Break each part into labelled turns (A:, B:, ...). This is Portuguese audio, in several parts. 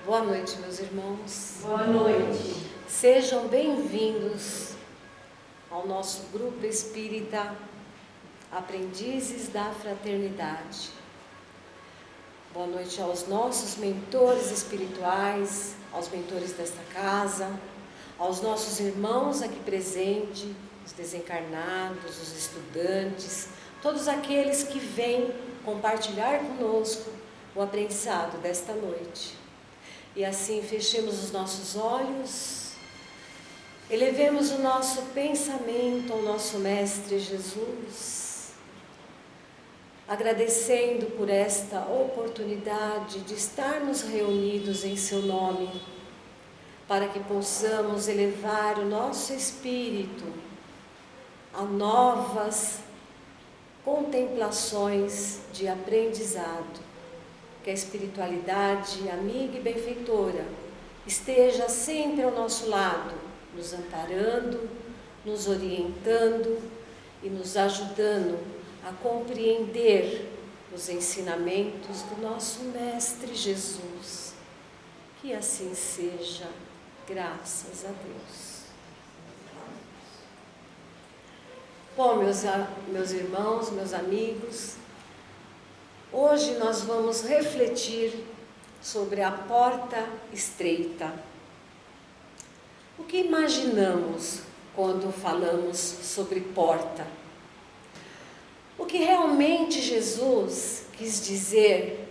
A: Boa noite, meus irmãos.
B: Boa noite.
A: Sejam bem-vindos ao nosso grupo espírita Aprendizes da Fraternidade. Boa noite aos nossos mentores espirituais, aos mentores desta casa, aos nossos irmãos aqui presentes, os desencarnados, os estudantes, todos aqueles que vêm compartilhar conosco o aprendizado desta noite. E assim fechemos os nossos olhos, elevemos o nosso pensamento ao nosso Mestre Jesus, agradecendo por esta oportunidade de estarmos reunidos em seu nome, para que possamos elevar o nosso espírito a novas contemplações de aprendizado. Que a espiritualidade amiga e benfeitora esteja sempre ao nosso lado, nos amparando, nos orientando e nos ajudando a compreender os ensinamentos do nosso Mestre Jesus. Que assim seja, graças a Deus. Bom, meus irmãos, meus amigos, hoje nós vamos refletir sobre a porta estreita. O que imaginamos quando falamos sobre porta? O que realmente Jesus quis dizer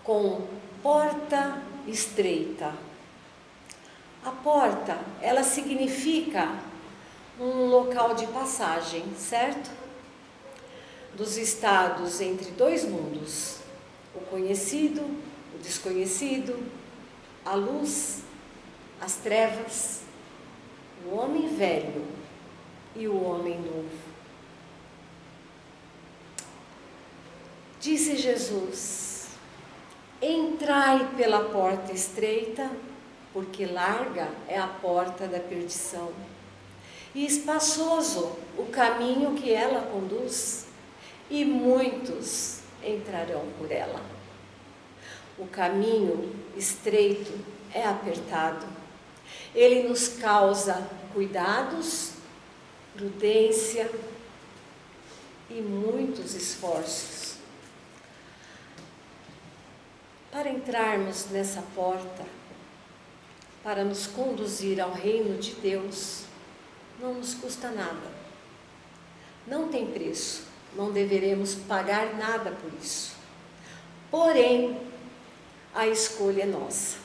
A: com porta estreita? A porta, ela significa um local de passagem, certo? Dos estados entre dois mundos, o conhecido, o desconhecido, a luz, as trevas, o homem velho e o homem novo. Disse Jesus: entrai pela porta estreita, porque larga é a porta da perdição, e espaçoso o caminho que ela conduz, e muitos entrarão por ela. O caminho estreito é apertado. Ele nos causa cuidados, prudência e muitos esforços. Para entrarmos nessa porta, para nos conduzir ao reino de Deus, não nos custa nada. Não tem preço. Não deveremos pagar nada por isso. Porém, a escolha é nossa.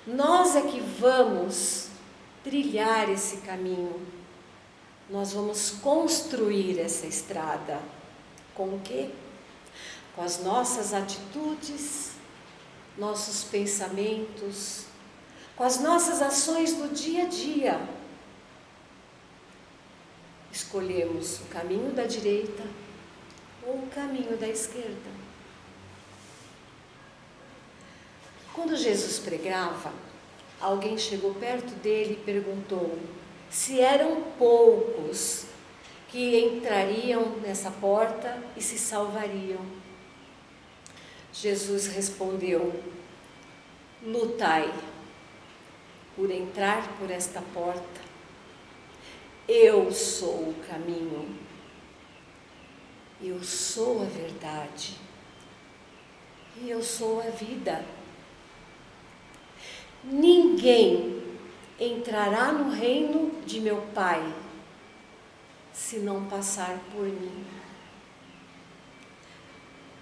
A: Nós é que vamos trilhar esse caminho. Nós vamos construir essa estrada. Com o quê? Com as nossas atitudes, nossos pensamentos, com as nossas ações do dia a dia. Escolhemos o caminho da direita ou o caminho da esquerda. Quando Jesus pregava, alguém chegou perto dele e perguntou se eram poucos que entrariam nessa porta e se salvariam. Jesus respondeu: lutai por entrar por esta porta. Eu sou o caminho, eu sou a verdade e eu sou a vida. Ninguém entrará no reino de meu Pai se não passar por mim.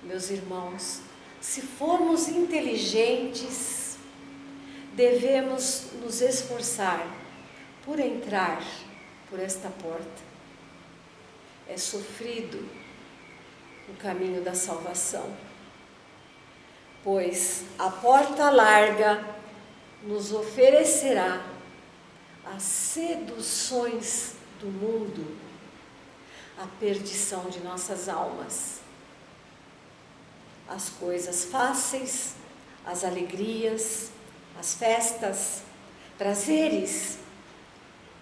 A: Meus irmãos, se formos inteligentes, devemos nos esforçar por entrar por esta porta. É sofrido o caminho da salvação, pois a porta larga nos oferecerá as seduções do mundo, a perdição de nossas almas, as coisas fáceis, as alegrias, as festas, prazeres,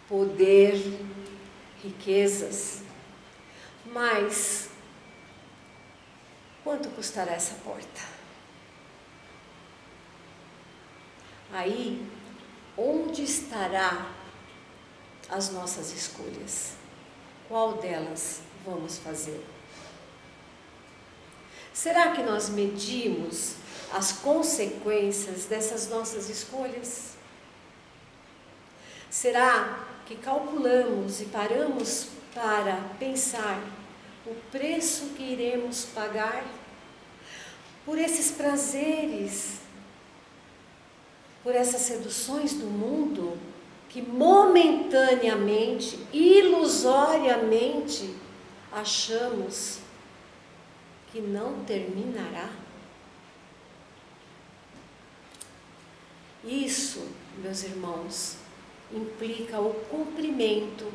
A: poder, riquezas. Mas quanto custará essa porta? Aí, onde estará as nossas escolhas? Qual delas vamos fazer? Será que nós medimos as consequências dessas nossas escolhas? Será que calculamos e paramos para pensar o preço que iremos pagar por esses prazeres, por essas seduções do mundo que momentaneamente, ilusoriamente, achamos que não terminará? Isso, meus irmãos, implica o cumprimento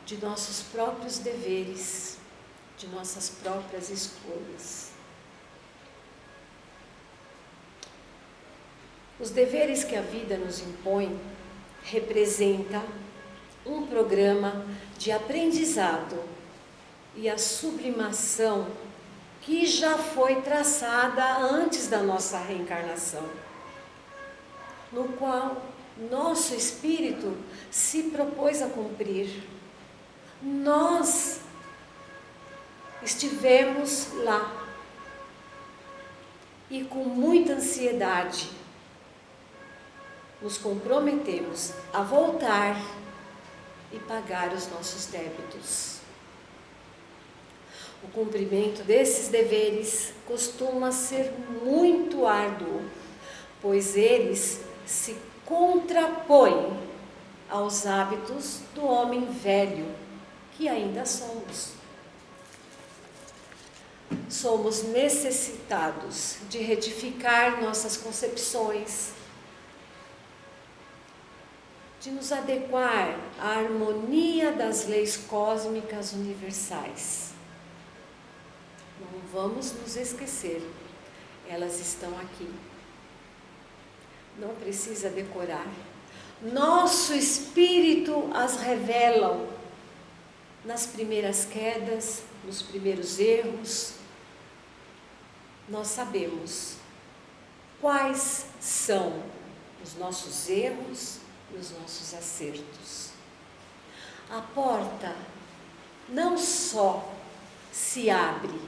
A: de nossos próprios deveres, de nossas próprias escolhas. Os deveres que a vida nos impõe representam um programa de aprendizado e a sublimação que já foi traçada antes da nossa reencarnação, no qual nosso espírito se propôs a cumprir. Nós estivemos lá e com muita ansiedade nos comprometemos a voltar e pagar os nossos débitos. O cumprimento desses deveres costuma ser muito árduo, pois eles se contrapõem aos hábitos do homem velho que ainda somos. Somos necessitados de retificar nossas concepções, de nos adequar à harmonia das leis cósmicas universais. Não vamos nos esquecer, elas estão aqui. Não precisa decorar. Nosso espírito as revela nas primeiras quedas, nos primeiros erros. Nós sabemos quais são os nossos erros e os nossos acertos. A porta não só se abre,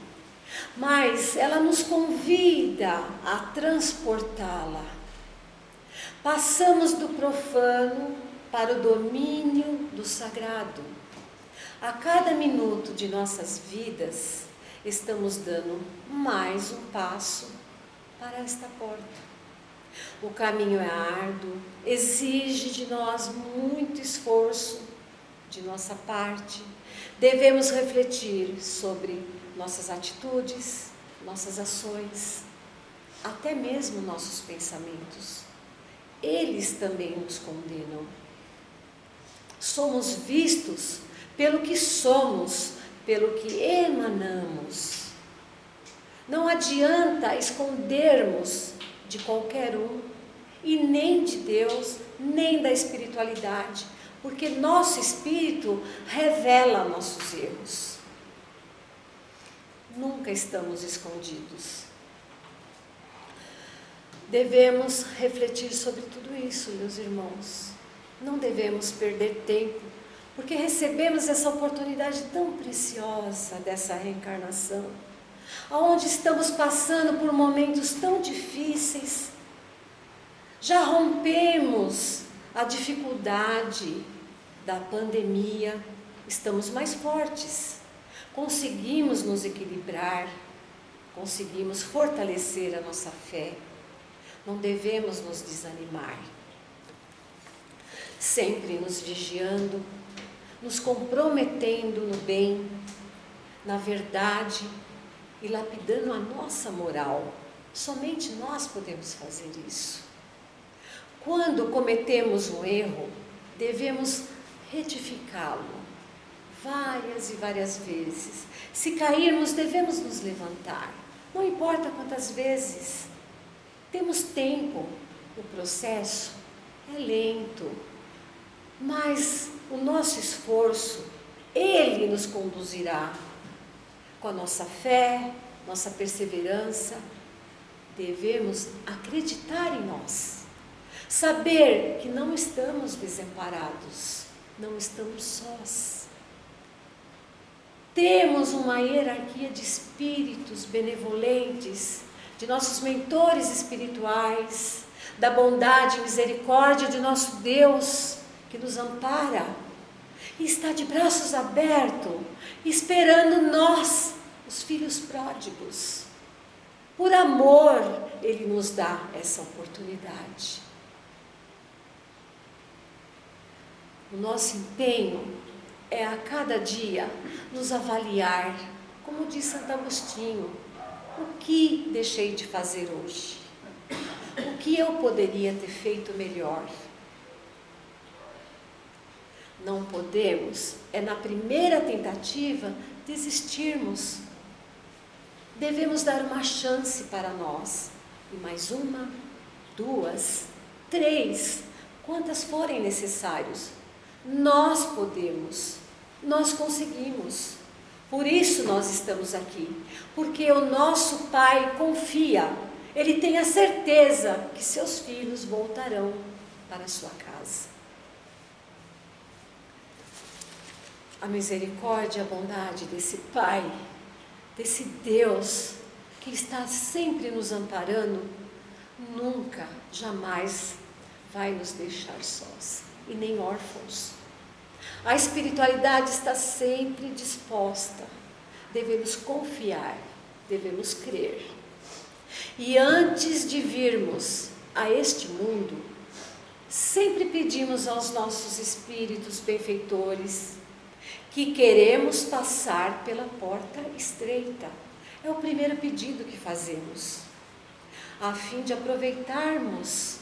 A: mas ela nos convida a transportá-la. Passamos do profano para o domínio do sagrado. A cada minuto de nossas vidas, estamos dando mais um passo para esta porta. O caminho é árduo, exige de nós muito esforço de nossa parte. Devemos refletir sobre nossas atitudes, nossas ações, até mesmo nossos pensamentos. Eles também nos condenam. Somos vistos pelo que somos, pelo que emanamos. Não adianta escondermos de qualquer um, e nem de Deus, nem da espiritualidade, porque nosso espírito revela nossos erros. Nunca estamos escondidos. Devemos refletir sobre tudo isso, meus irmãos. Não devemos perder tempo, porque recebemos essa oportunidade tão preciosa dessa reencarnação, onde estamos passando por momentos tão difíceis. Já rompemos a dificuldade da pandemia, estamos mais fortes, conseguimos nos equilibrar, conseguimos fortalecer a nossa fé. Não devemos nos desanimar, sempre nos vigiando, nos comprometendo no bem, na verdade e lapidando a nossa moral. Somente nós podemos fazer isso. Quando cometemos um erro, devemos retificá-lo várias e várias vezes. Se cairmos, devemos nos levantar, não importa quantas vezes. Temos tempo, o processo é lento, mas o nosso esforço, ele nos conduzirá. Com a nossa fé, nossa perseverança, devemos acreditar em nós. Saber que não estamos desamparados, não estamos sós. Temos uma hierarquia de espíritos benevolentes, de nossos mentores espirituais, da bondade e misericórdia de nosso Deus, que nos ampara e está de braços abertos, esperando nós, os filhos pródigos. Por amor, Ele nos dá essa oportunidade. O nosso empenho é a cada dia nos avaliar, como diz Santo Agostinho, o que deixei de fazer hoje? O que eu poderia ter feito melhor? Não podemos, na primeira tentativa, desistirmos. Devemos dar uma chance para nós. E mais uma, 2, 3, quantas forem necessários. Nós podemos, nós conseguimos. Por isso nós estamos aqui. Porque o nosso Pai confia. Ele tem a certeza que seus filhos voltarão para a sua casa. A misericórdia e a bondade desse Pai, desse Deus que está sempre nos amparando, nunca, jamais vai nos deixar sós e nem órfãos. A espiritualidade está sempre disposta. Devemos confiar, devemos crer. E antes de virmos a este mundo, sempre pedimos aos nossos espíritos benfeitores que queremos passar pela porta estreita. É o primeiro pedido que fazemos, a fim de aproveitarmos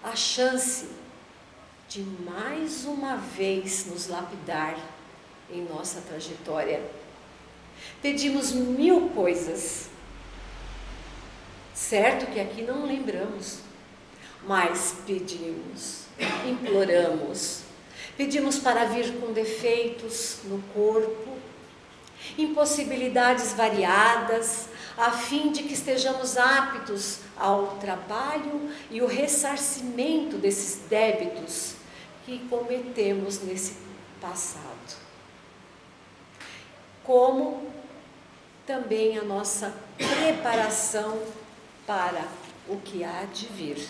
A: a chance de mais uma vez nos lapidar em nossa trajetória. Pedimos 1000 coisas, certo que aqui não lembramos, mas pedimos, imploramos, pedimos para vir com defeitos no corpo, impossibilidades variadas, a fim de que estejamos aptos ao trabalho e o ressarcimento desses débitos que cometemos nesse passado. Como também a nossa preparação para o que há de vir.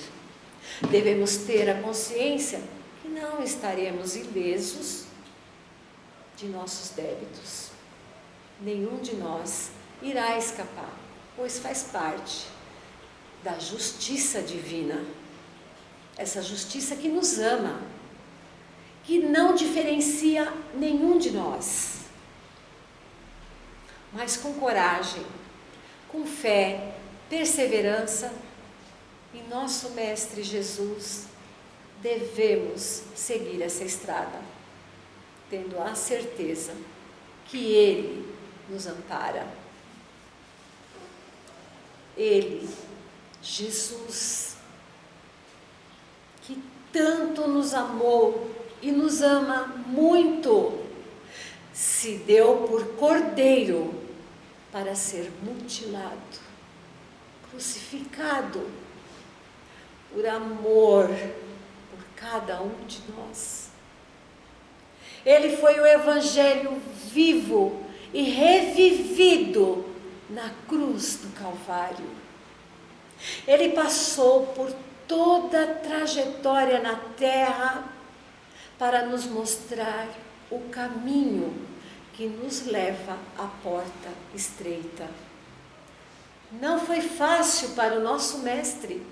A: Devemos ter a consciência que não estaremos ilesos de nossos débitos. Nenhum de nós irá escapar, pois faz parte da justiça divina. Essa justiça que nos ama, que não diferencia nenhum de nós. Mas com coragem, com fé, perseverança, em nosso Mestre Jesus, devemos seguir essa estrada, tendo a certeza que Ele nos ampara. Ele, Jesus, que tanto nos amou e nos ama muito, se deu por cordeiro para ser mutilado, crucificado, por amor por cada um de nós. Ele foi o Evangelho vivo e revivido na cruz do Calvário. Ele passou por toda a trajetória na terra para nos mostrar o caminho que nos leva à porta estreita. Não foi fácil para o nosso Mestre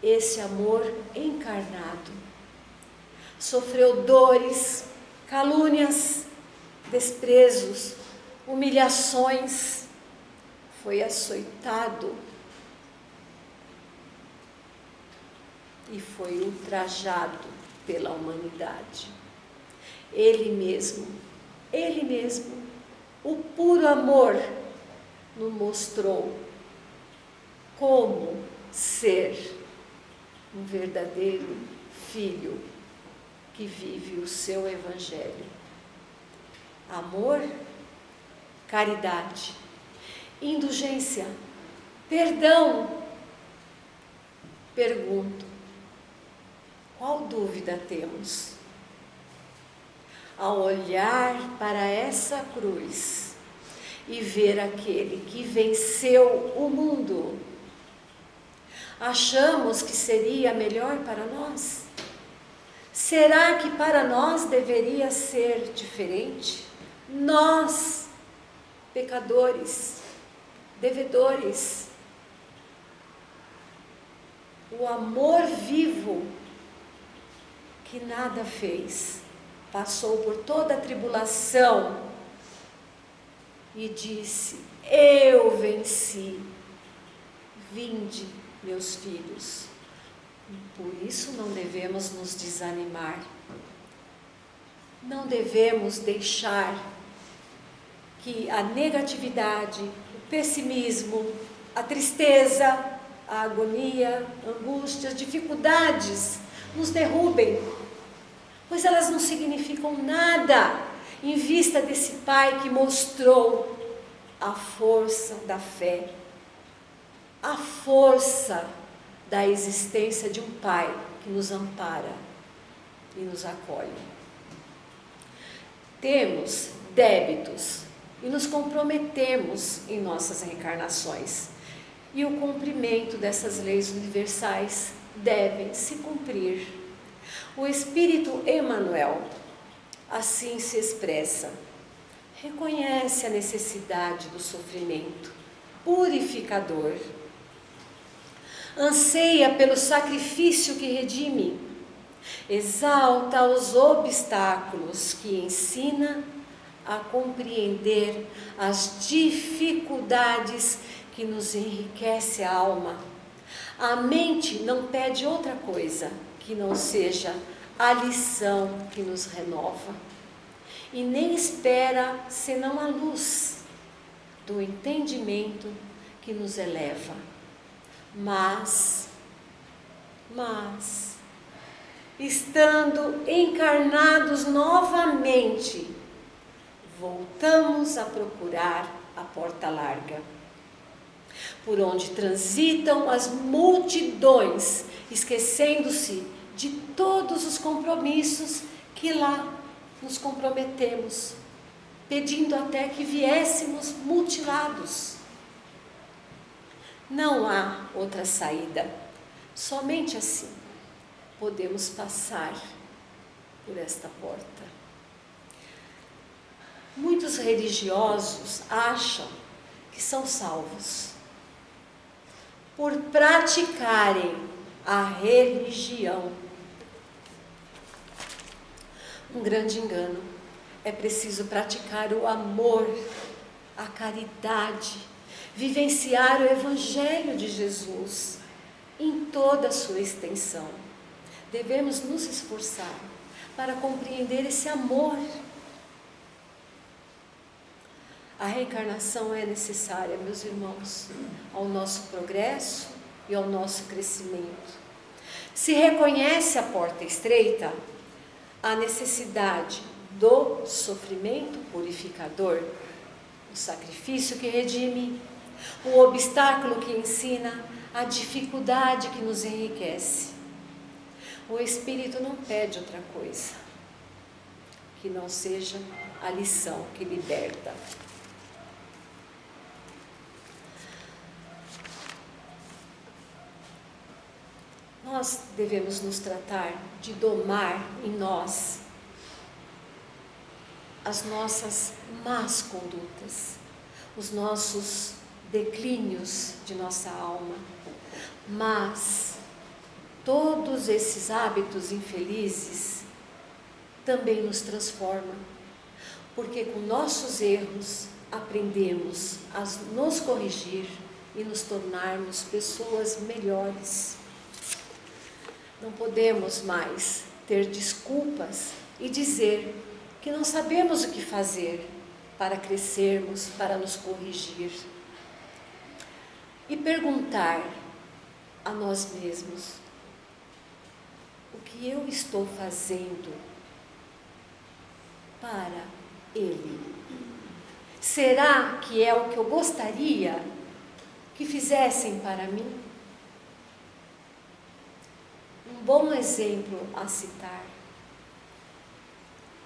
A: esse amor encarnado. Sofreu dores, calúnias, desprezos, humilhações, foi açoitado e foi ultrajado pela humanidade. Ele mesmo, o puro amor, nos mostrou como ser um verdadeiro filho que vive o seu Evangelho. Amor, caridade, indulgência, perdão, pergunto: qual dúvida temos? Ao olhar para essa cruz e ver aquele que venceu o mundo, achamos que seria melhor para nós? Será que para nós deveria ser diferente? Nós, pecadores, devedores, o amor vivo que nada fez, passou por toda a tribulação e disse: eu venci, vinde, meus filhos. Por isso não devemos nos desanimar, não devemos deixar que a negatividade, o pessimismo, a tristeza, a agonia, a angústia, as dificuldades nos derrubem, pois elas não significam nada em vista desse Pai que mostrou a força da fé, a força da existência de um Pai que nos ampara e nos acolhe. Temos débitos e nos comprometemos em nossas reencarnações, e o cumprimento dessas leis universais devem se cumprir. O Espírito Emmanuel assim se expressa: reconhece a necessidade do sofrimento purificador, anseia pelo sacrifício que redime, exalta os obstáculos que ensina a compreender as dificuldades que nos enriquece a alma. A mente não pede outra coisa que não seja a lição que nos renova, e nem espera senão a luz do entendimento que nos eleva. Mas, estando encarnados novamente, voltamos a procurar a porta larga, por onde transitam as multidões, esquecendo-se de todos os compromissos que lá nos comprometemos, pedindo até que viéssemos mutilados. Não há outra saída, somente assim podemos passar por esta porta. Muitos religiosos acham que são salvos por praticarem a religião. Um grande engano. É preciso praticar o amor, a caridade, vivenciar o Evangelho de Jesus em toda a sua extensão. Devemos nos esforçar para compreender esse amor. A reencarnação é necessária, meus irmãos, ao nosso progresso e ao nosso crescimento. Se reconhece a porta estreita, a necessidade do sofrimento purificador, o sacrifício que redime, o obstáculo que ensina, a dificuldade que nos enriquece. O Espírito não pede outra coisa que não seja a lição que liberta. Nós devemos nos tratar de domar em nós as nossas más condutas, os nossos declínios de nossa alma. Mas todos esses hábitos infelizes também nos transformam, porque com nossos erros aprendemos a nos corrigir e nos tornarmos pessoas melhores. Não podemos mais ter desculpas e dizer que não sabemos o que fazer para crescermos, para nos corrigir. E perguntar a nós mesmos: o que eu estou fazendo para Ele? Será que é o que eu gostaria que fizessem para mim? bom exemplo a citar.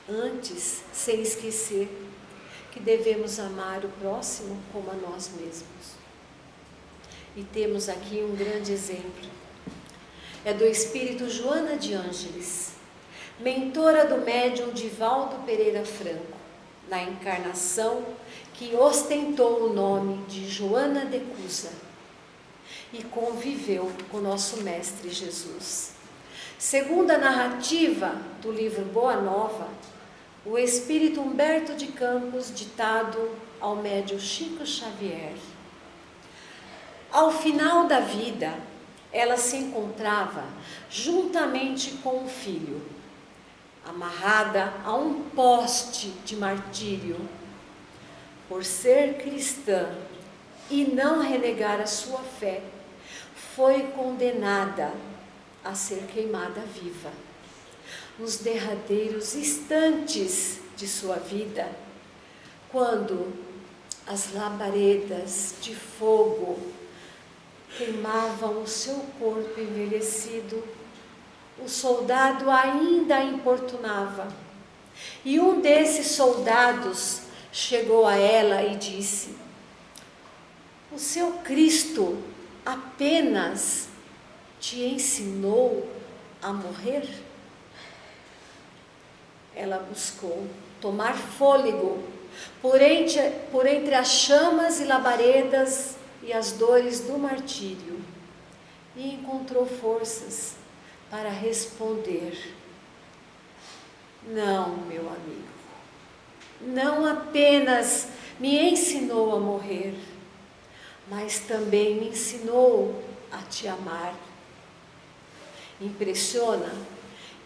A: Antes, sem esquecer que devemos amar o próximo como a nós mesmos. E temos aqui um grande exemplo. É do espírito Joana de Ângeles, mentora do médium Divaldo Pereira Franco, na encarnação que ostentou o nome de Joana de Cusa e conviveu com nosso Mestre Jesus. Segundo a narrativa do livro Boa Nova, o espírito Humberto de Campos, ditado ao médium Chico Xavier. Ao final da vida, ela se encontrava juntamente com o filho, amarrada a um poste de martírio, por ser cristã e não renegar a sua fé, foi condenada a ser queimada viva. Nos derradeiros instantes de sua vida, quando as labaredas de fogo queimavam o seu corpo envelhecido, o soldado ainda a importunava. E um desses soldados chegou a ela e disse: o seu Cristo apenas te ensinou a morrer? Ela buscou tomar fôlego por entre as chamas e labaredas e as dores do martírio, e encontrou forças para responder: não, meu amigo, não apenas me ensinou a morrer, mas também me ensinou a te amar. Impressiona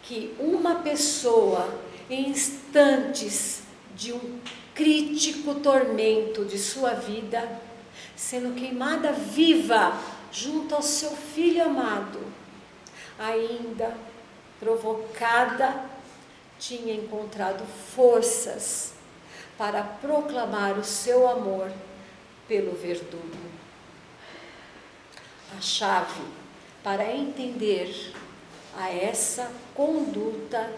A: que uma pessoa, em instantes de um crítico tormento de sua vida, sendo queimada viva junto ao seu filho amado, ainda provocada, tinha encontrado forças para proclamar o seu amor pelo verdugo. A chave para entender a essa conduta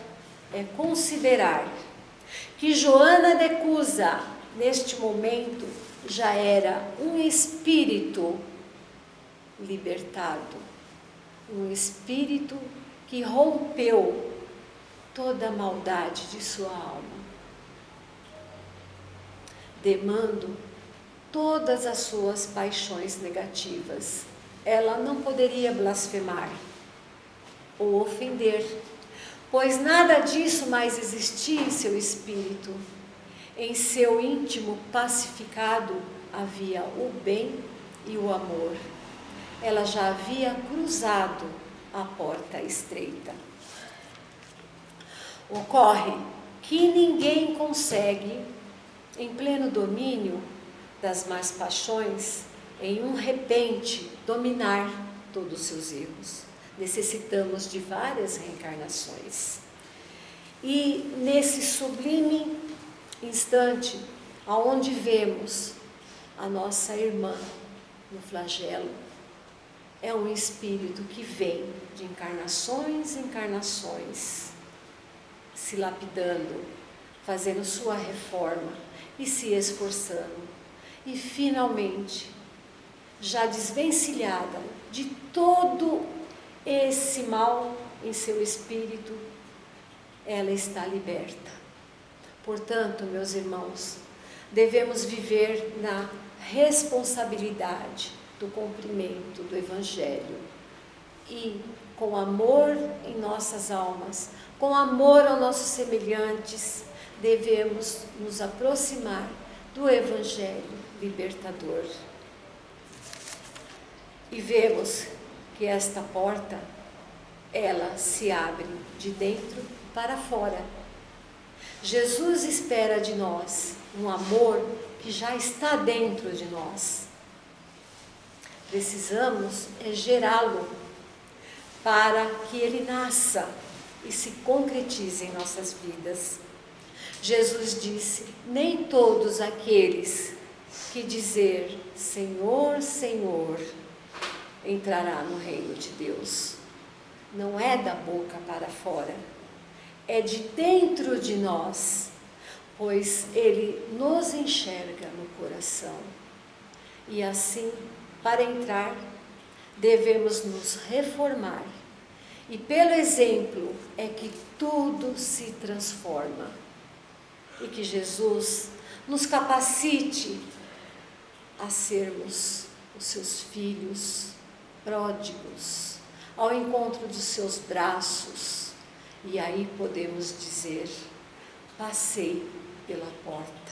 A: é considerar que Joana de Cusa, neste momento, já era um espírito libertado, um espírito que rompeu toda a maldade de sua alma, demando todas as suas paixões negativas. Ela não poderia blasfemar ou ofender, pois nada disso mais existia em seu espírito. Em seu íntimo pacificado havia o bem e o amor. Ela já havia cruzado a porta estreita. Ocorre que ninguém consegue, em pleno domínio das más paixões, em um repente, dominar todos os seus erros. Necessitamos de várias reencarnações. E nesse sublime instante, aonde vemos a nossa irmã no flagelo, é um espírito que vem de encarnações em encarnações, se lapidando, fazendo sua reforma e se esforçando. E finalmente, já desvencilhada de todo esse mal em seu espírito, ela está liberta. Portanto, meus irmãos, devemos viver na responsabilidade do cumprimento do Evangelho e com amor em nossas almas, com amor aos nossos semelhantes, devemos nos aproximar do Evangelho libertador. E vemos que esta porta, ela se abre de dentro para fora. Jesus espera de nós um amor que já está dentro de nós. Precisamos gerá-lo para que ele nasça e se concretize em nossas vidas. Jesus disse: nem todos aqueles que dizer Senhor, Senhor, entrará no reino de Deus. não é da boca para fora, é de dentro de nós, pois Ele nos enxerga no coração. E assim, para entrar, devemos nos reformar. E pelo exemplo é que tudo se transforma. E que Jesus nos capacite a sermos os seus filhos pródigos, ao encontro dos seus braços. E aí podemos dizer: passei pela porta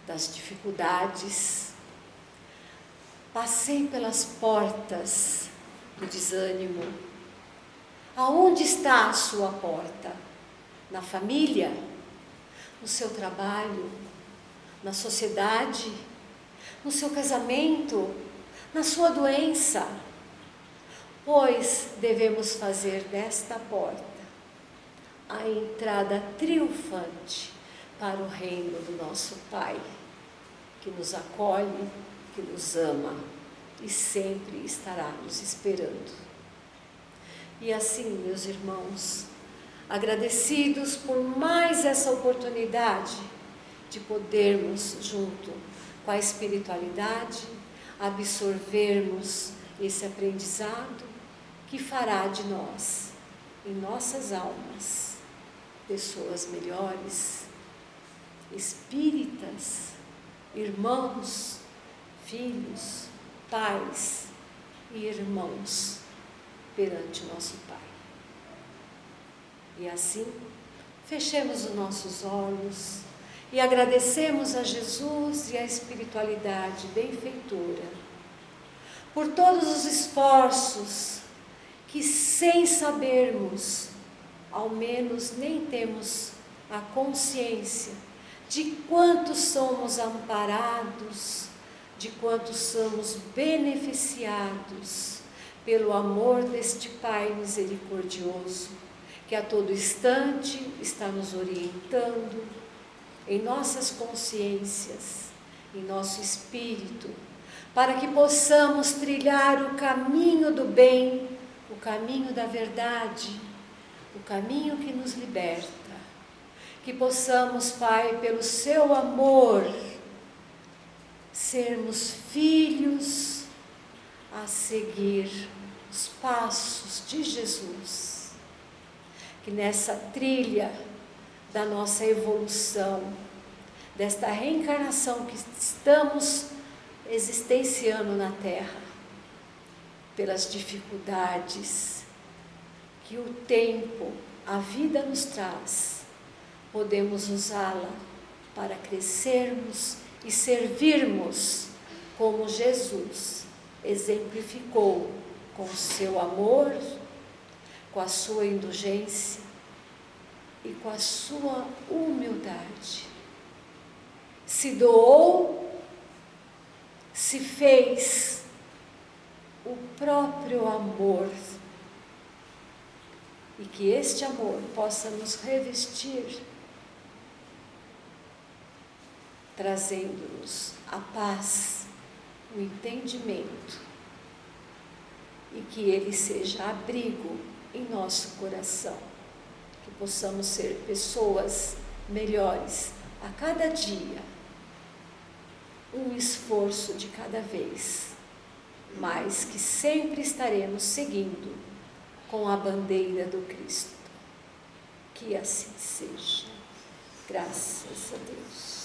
A: das dificuldades, passei pelas portas do desânimo. Aonde está a sua porta? Na família? No seu trabalho? Na sociedade? No seu casamento? Na sua doença? Pois devemos fazer desta porta a entrada triunfante para o reino do nosso Pai, que nos acolhe, que nos ama e sempre estará nos esperando. E assim, meus irmãos, agradecidos por mais essa oportunidade de podermos, junto com a espiritualidade, absorvermos esse aprendizado que fará de nós, em nossas almas, pessoas melhores, espíritas, irmãos, filhos, pais e irmãos perante o nosso Pai. E assim, fechemos os nossos olhos e agradecemos a Jesus e a espiritualidade benfeitora por todos os esforços que, sem sabermos, ao menos nem temos a consciência de quanto somos amparados, de quanto somos beneficiados pelo amor deste Pai misericordioso, que a todo instante está nos orientando em nossas consciências, em nosso espírito, para que possamos trilhar o caminho do bem, o caminho da verdade, o caminho que nos liberta. Que possamos, Pai, pelo seu amor, sermos filhos a seguir os passos de Jesus. Que nessa trilha da nossa evolução, desta reencarnação que estamos existenciando na Terra, pelas dificuldades que o tempo, a vida nos traz, podemos usá-la para crescermos e servirmos como Jesus exemplificou, com o seu amor, com a sua indulgência e com a sua humildade. Se doou, se fez o próprio amor, e que este amor possa nos revestir, trazendo-nos a paz, o entendimento, e que ele seja abrigo em nosso coração, que possamos ser pessoas melhores a cada dia, um esforço de cada vez, mas que sempre estaremos seguindo com a bandeira do Cristo. Que assim seja. Graças a Deus.